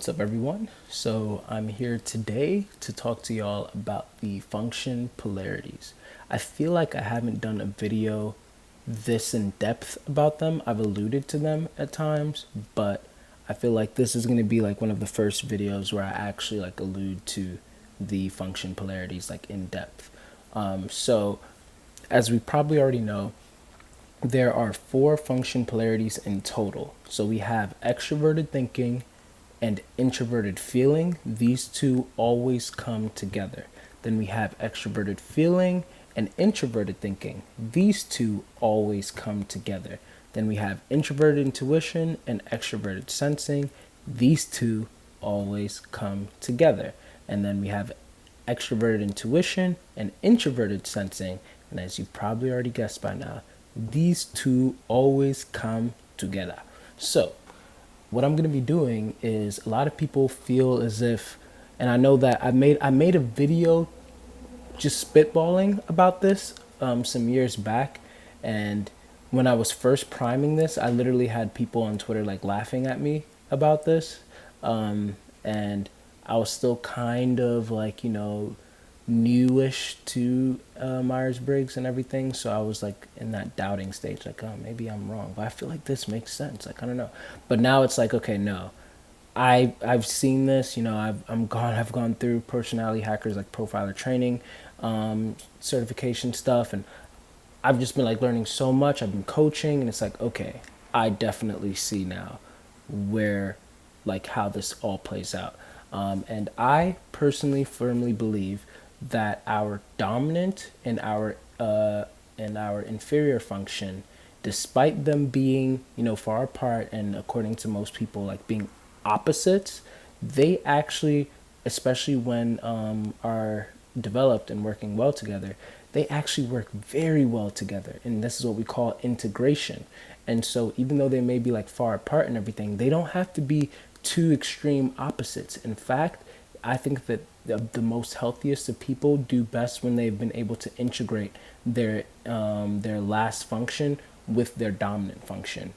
What's up, everyone? So, I'm here today to talk to y'all about the function polarities. I feel like I haven't done a video this in depth about them. I've alluded to them at times, but I feel like this is going to be like one of the first videos where I actually like allude to the function polarities like in depth. So, as we probably already know, there are four function polarities in total. So we have extroverted thinking and introverted feeling. These two always come together. Then we have extroverted feeling and introverted thinking. These two always come together. Then we have introverted intuition and extroverted sensing. These two always come together. And then we have extroverted intuition and introverted sensing. And as you probably already guessed by now, these two always come together. So, what I'm going to be doing is a lot of people feel as if, and I know that I made a video just spitballing about this some years back, and when I was first priming this, I literally had people on Twitter like laughing at me about this, and I was still kind of like newish to Myers-Briggs and everything, so I was like in that doubting stage, like, oh, maybe I'm wrong, but I feel like this makes sense, like, I don't know. But now it's like, okay, no, I've seen this, I've gone through personality hackers like profiler training, certification stuff, and I've just been like learning so much. I've been coaching, and it's like, okay, I definitely see now where, like, how this all plays out. And I personally firmly believe that our dominant and our inferior function, despite them being far apart and according to most people like being opposites, they actually, especially when are developed and working well together, they actually work very well together, and this is what we call integration. And so even though they may be like far apart and everything, they don't have to be two extreme opposites. In fact, I think that the most healthiest of people do best when they've been able to integrate their last function with their dominant function.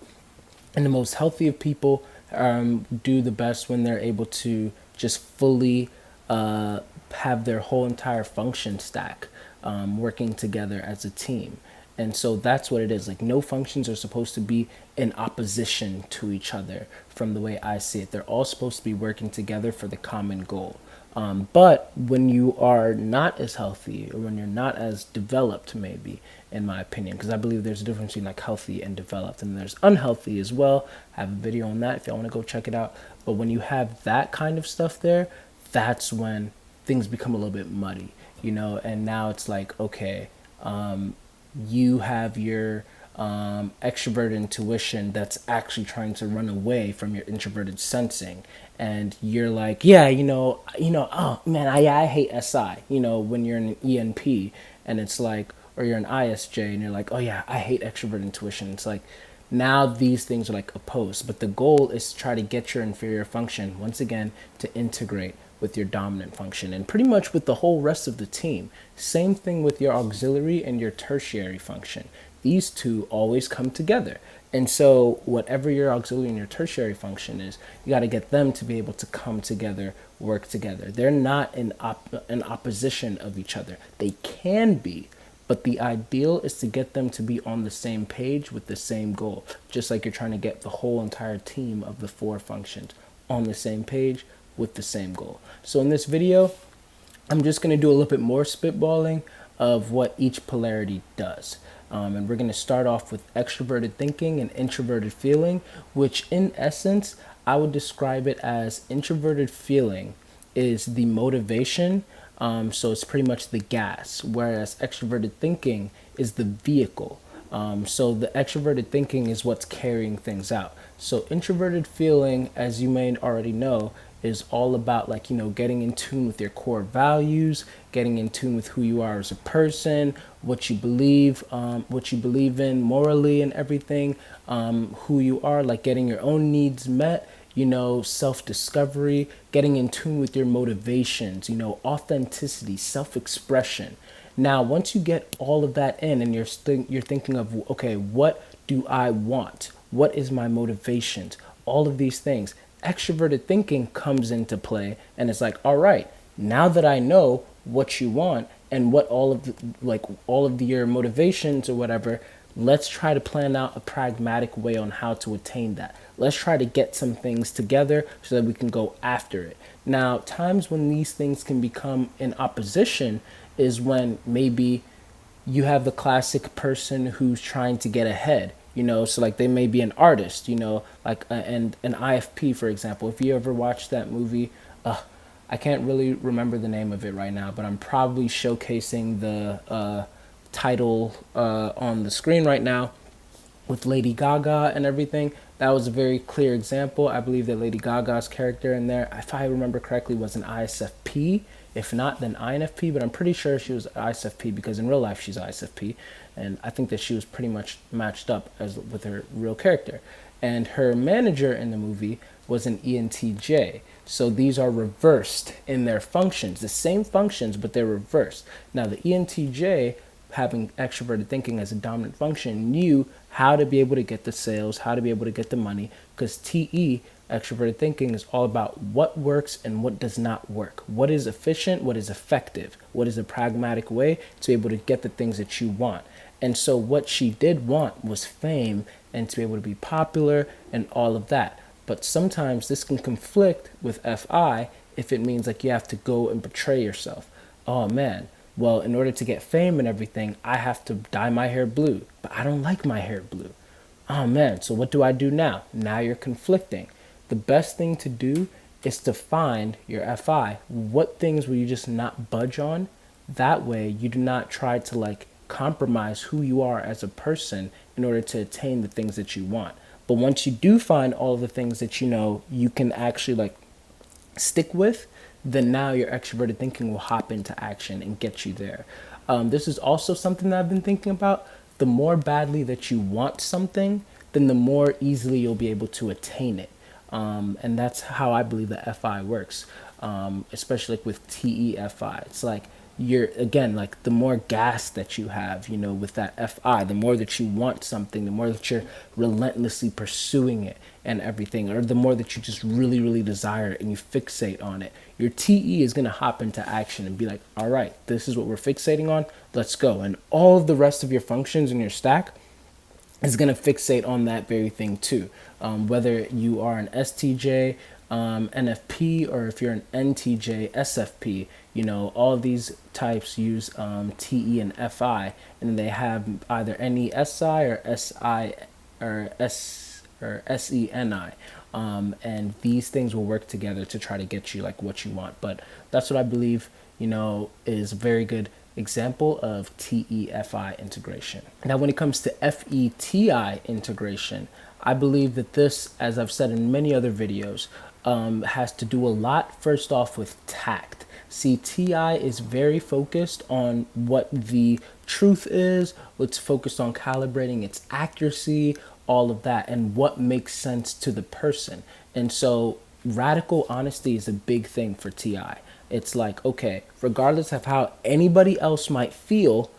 And the most healthy of people do the best when they're able to just fully have their whole entire function stack working together as a team. And so that's what it is. Like, no functions are supposed to be in opposition to each other from the way I see it. They're all supposed to be working together for the common goal. But when you are not as healthy, or when you're not as developed, maybe, in my opinion, because I believe there's a difference between like healthy and developed, and there's unhealthy as well. I have a video on that if y'all want to go check it out. But when you have that kind of stuff there, that's when things become a little bit muddy, and now it's like, okay, you have your extroverted intuition that's actually trying to run away from your introverted sensing, and you're like, yeah, oh man, I hate SI, when you're an ENP, and it's like, or you're an ISJ, and you're like, oh yeah, I hate extroverted intuition. It's like, now these things are like opposed, but the goal is to try to get your inferior function once again to integrate with your dominant function, and pretty much with the whole rest of the team. Same thing with your auxiliary and your tertiary function. These two always come together. And so whatever your auxiliary and your tertiary function is, you got to get them to be able to come together, work together. They're not in opposition of each other. They can be, but the ideal is to get them to be on the same page with the same goal, just like you're trying to get the whole entire team of the four functions on the same page with the same goal. So in this video, I'm just going to do a little bit more spitballing of what each polarity does. And we're going to start off with extroverted thinking and introverted feeling, which in essence, I would describe it as introverted feeling is the motivation. So it's pretty much the gas, whereas extroverted thinking is the vehicle. So the extroverted thinking is what's carrying things out. So introverted feeling, as you may already know, is all about like, getting in tune with your core values, getting in tune with who you are as a person, what you believe in morally and everything, who you are, like getting your own needs met, self-discovery, getting in tune with your motivations, authenticity, self-expression. Now, once you get all of that in and you're thinking of, okay, what do I want? What is my motivations? All of these things. extroverted thinking comes into play, and it's like, all right, now that I know what you want and what all of the, like all of your motivations or whatever, let's try to plan out a pragmatic way on how to attain that. Let's try to get some things together so that we can go after it. Now, times when these things can become in opposition is when maybe you have the classic person who's trying to get ahead, so like they may be an artist, like and an IFP, for example. If you ever watched that movie, I can't really remember the name of it right now, but I'm probably showcasing the title on the screen right now with Lady Gaga and everything. That was a very clear example. I believe that Lady Gaga's character in there, if I remember correctly, was an ISFP. If not, then INFP, but I'm pretty sure she was ISFP because in real life she's ISFP. And I think that she was pretty much matched up as with her real character. And her manager in the movie was an ENTJ. So these are reversed in their functions, the same functions, but they're reversed. Now the ENTJ, having extroverted thinking as a dominant function, knew how to be able to get the sales, how to be able to get the money, because TE, extroverted thinking, is all about what works and what does not work. What is efficient, what is effective, what is a pragmatic way to be able to get the things that you want. And so what she did want was fame and to be able to be popular and all of that. But sometimes this can conflict with FI if it means like you have to go and betray yourself. Oh man, well, in order to get fame and everything, I have to dye my hair blue, but I don't like my hair blue. Oh man, so what do I do now? Now you're conflicting. The best thing to do is to find your FI. What things will you just not budge on? That way you do not try to like compromise who you are as a person in order to attain the things that you want. But once you do find all of the things that you can actually like stick with, then now your extroverted thinking will hop into action and get you there. This is also something that I've been thinking about. The more badly that you want something, then the more easily you'll be able to attain it. And that's how I believe the FI works, especially like with TEFI. It's like you're, again, like the more gas that you have, with that FI, the more that you want something, the more that you're relentlessly pursuing it and everything, or the more that you just really, really desire it and you fixate on it. Your TE is going to hop into action and be like, all right, this is what we're fixating on. Let's go. And all of the rest of your functions in your stack is going to fixate on that very thing too. Whether you are an STJ, NFP, or if you're an NTJ, SFP, all of these types use TE and FI, and they have either NESI or SI or SENI. And these things will work together to try to get you like what you want. But that's what I believe, is a very good example of TEFI integration. Now, when it comes to FETI integration, I believe that this, as I've said in many other videos, has to do a lot, first off, with tact. See, TI is very focused on what the truth is. It's focused on calibrating its accuracy, all of that, and what makes sense to the person. And so radical honesty is a big thing for TI. It's like, okay, regardless of how anybody else might feel,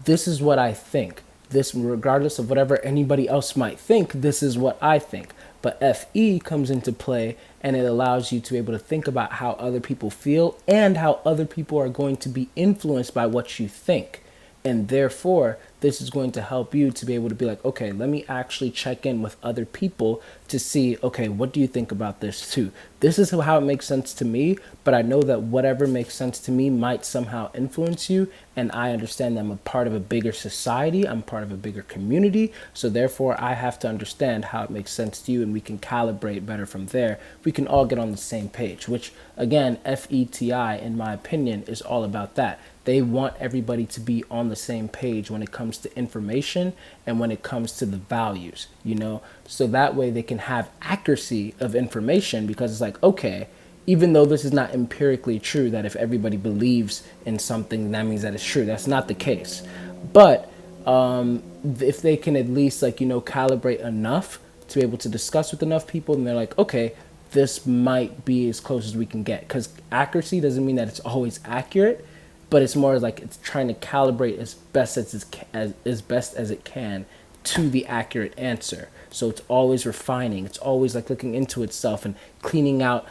this is what I think. This, regardless of whatever anybody else might think, this is what I think. But FE comes into play, and it allows you to be able to think about how other people feel and how other people are going to be influenced by what you think. And therefore, this is going to help you to be able to be like, okay, let me actually check in with other people to see, okay, what do you think about this too? This is how it makes sense to me, but I know that whatever makes sense to me might somehow influence you. And I understand that I'm a part of a bigger society. I'm part of a bigger community. So therefore, I have to understand how it makes sense to you, and we can calibrate better from there. We can all get on the same page, which again, FETI, in my opinion, is all about that. They want everybody to be on the same page when it comes to information and when it comes to the values, so that way they can have accuracy of information, because it's like, okay, even though this is not empirically true, that if everybody believes in something, that means that it's true. That's not the case. But if they can at least calibrate enough to be able to discuss with enough people, and they're like, okay, this might be as close as we can get, because accuracy doesn't mean that it's always accurate, but it's more like it's trying to calibrate as best as it can to the accurate answer. So it's always refining. It's always like looking into itself and cleaning out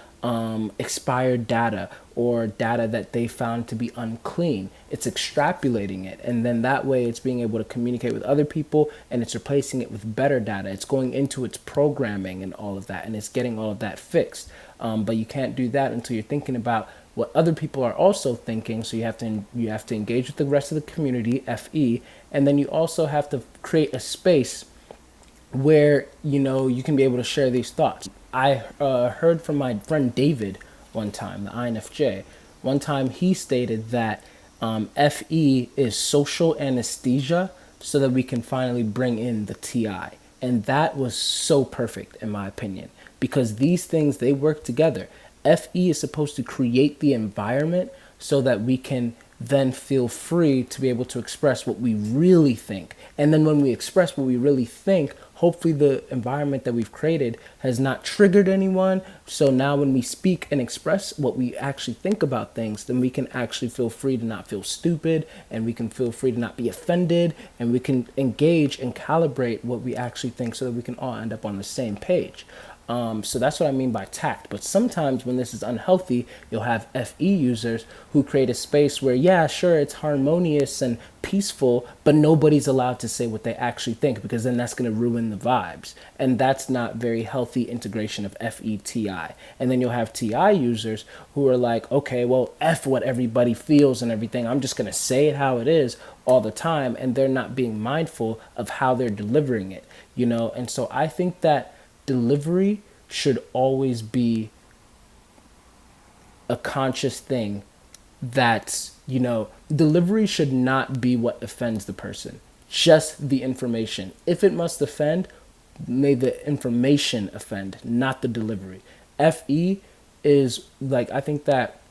expired data or data that they found to be unclean. It's extrapolating it, and then that way it's being able to communicate with other people, and it's replacing it with better data. It's going into its programming and all of that, and it's getting all of that fixed. But you can't do that until you're thinking about what other people are also thinking. So you have to engage with the rest of the community, FE, and then you also have to create a space where you can be able to share these thoughts. I heard from my friend David one time, the INFJ. One time he stated that FE is social anesthesia so that we can finally bring in the TI. And that was so perfect in my opinion, because these things, they work together. FE is supposed to create the environment so that we can then feel free to be able to express what we really think. And then when we express what we really think, hopefully the environment that we've created has not triggered anyone. So now when we speak and express what we actually think about things, then we can actually feel free to not feel stupid, and we can feel free to not be offended, and we can engage and calibrate what we actually think so that we can all end up on the same page. So that's what I mean by tact. But sometimes when this is unhealthy, you'll have FE users who create a space where, yeah, sure, it's harmonious and peaceful, but nobody's allowed to say what they actually think, because then that's going to ruin the vibes. And that's not very healthy integration of FETI. And then you'll have TI users who are like, okay, well, F what everybody feels and everything. I'm just going to say it how it is all the time. And they're not being mindful of how they're delivering it, And so I think that delivery should always be a conscious thing. That's, delivery should not be what offends the person, just the information. If it must offend, may the information offend, not the delivery. FE is like, I think that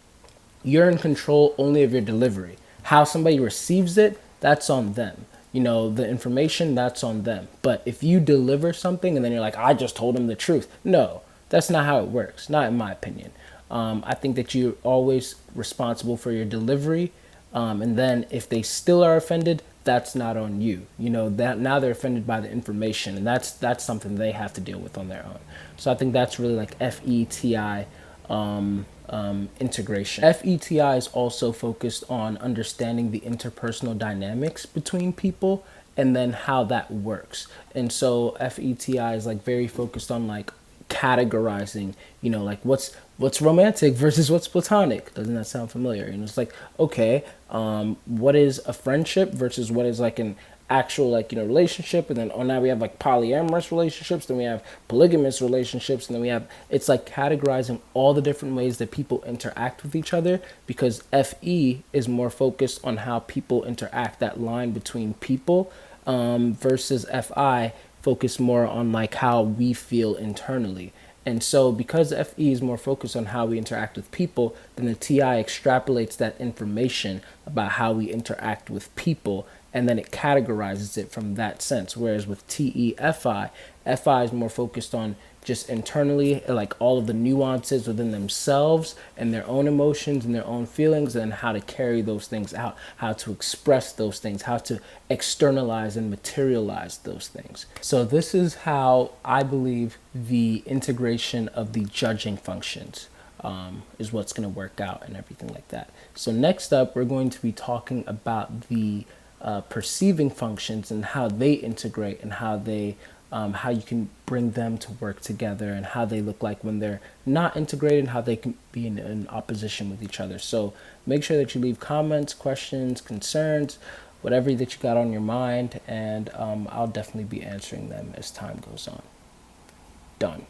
you're in control only of your delivery. How somebody receives it, that's on them. The information, that's on them. But if you deliver something and then you're like, I just told them the truth. No, that's not how it works. Not in my opinion. I think that you're always responsible for your delivery. And then if they still are offended, that's not on you. That now they're offended by the information, and that's something they have to deal with on their own. So I think that's really like FETI integration. FETI is also focused on understanding the interpersonal dynamics between people and then how that works. And so FETI is like very focused on like categorizing, like what's romantic versus what's platonic. Doesn't that sound familiar? It's like, okay, what is a friendship versus what is like an actual relationship, and then now we have like polyamorous relationships, then we have polygamous relationships, and then it's like categorizing all the different ways that people interact with each other, because FE is more focused on how people interact, that line between people, versus FI focus more on like how we feel internally. And so because FE is more focused on how we interact with people, then the TI extrapolates that information about how we interact with people, and then it categorizes it from that sense. Whereas with TEFI, FI is more focused on just internally, like all of the nuances within themselves and their own emotions and their own feelings, and how to carry those things out, how to express those things, how to externalize and materialize those things. So this is how I believe the integration of the judging functions is what's going to work out and everything like that. So next up, we're going to be talking about the perceiving functions and how they integrate, and how you can bring them to work together, and how they look like when they're not integrated, and how they can be in opposition with each other. So make sure that you leave comments, questions, concerns, whatever that you got on your mind, and I'll definitely be answering them as time goes on. Done.